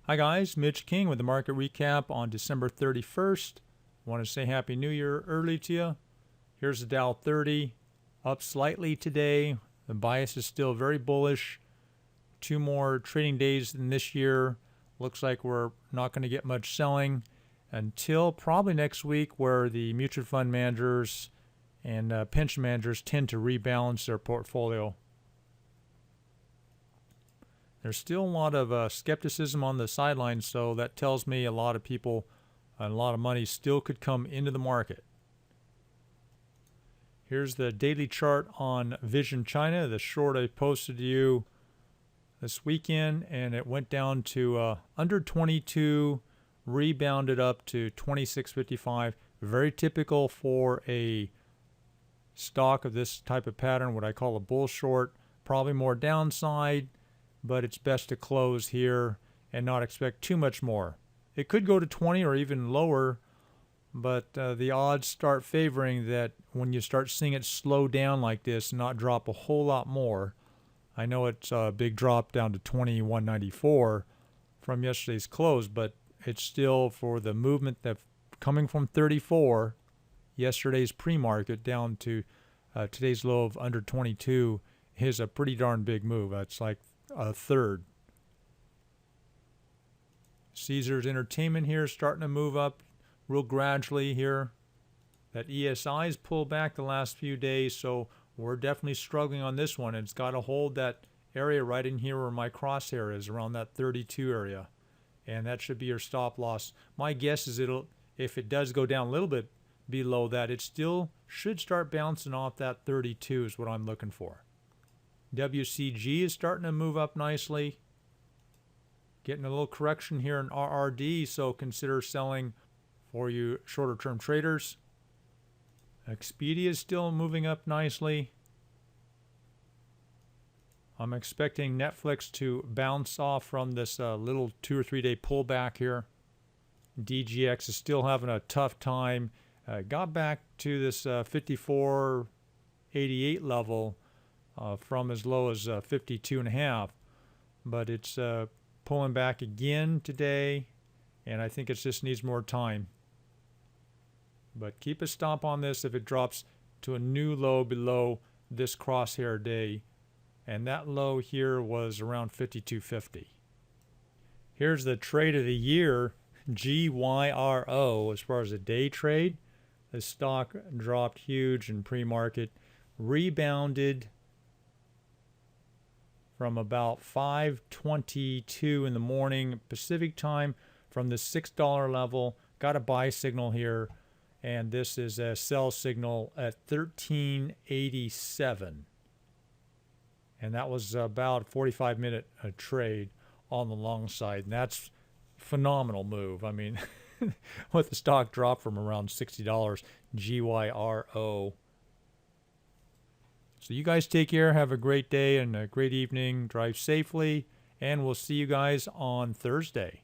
Hi guys, Mitch King with the market recap on December 31st. Want to say Happy New Year early to you. Here's the Dow 30, up slightly today. The bias is still very bullish. 2 more trading days in this year. Looks like we're not going to get much selling until probably next week, where the mutual fund managers and pension managers tend to rebalance their portfolio. There's still a lot of skepticism on the sidelines, so that tells me a lot of people and a lot of money still could come into the market. Here's the daily chart on Vision China, the short I posted to you this weekend, and it went down to under 22, rebounded up to 26.55. Very typical for a stock of this type of pattern, what I call a bull short. Probably more downside, but it's best to close here and not expect too much more. It could go to 20 or even lower, but the odds start favoring that when you start seeing it slow down like this and not drop a whole lot more. I know it's a big drop down to 21.94 from yesterday's close, but it's still, for the movement that coming from 34, yesterday's pre-market, down to today's low of under 22, is a pretty darn big move. That's like a third. Caesars Entertainment here starting to move up real gradually here. That ESI's pulled back the last few days, so we're definitely struggling on this one. It's got to hold that area right in here where my crosshair is, around that 32 area, and that should be your stop loss. My guess is if it does go down a little bit below that, it still should start bouncing off that 32 is what I'm looking for. WCG is starting to move up nicely. Getting a little correction here in RRD, so consider selling for you shorter term traders. Expedia is still moving up nicely. I'm expecting Netflix to bounce off from this little 2 or 3 day pullback here. DGX is still having a tough time. Got back to this 54.88 level from as low as 52.5, but it's pulling back again today, and I think it just needs more time. But keep a stop on this if it drops to a new low below this crosshair day, and that low here was around 52.50. Here's the trade of the year, GYRO. As far as a day trade, the stock dropped huge in pre-market, rebounded from about 5:22 in the morning Pacific time from the $6 level. Got a buy signal here, and this is a sell signal at 13.87, and that was about a 45-minute trade on the long side, and that's phenomenal move. I mean, with the stock drop from around $60, GYRO. So you guys take care, have a great day and a great evening, drive safely, and we'll see you guys on Thursday.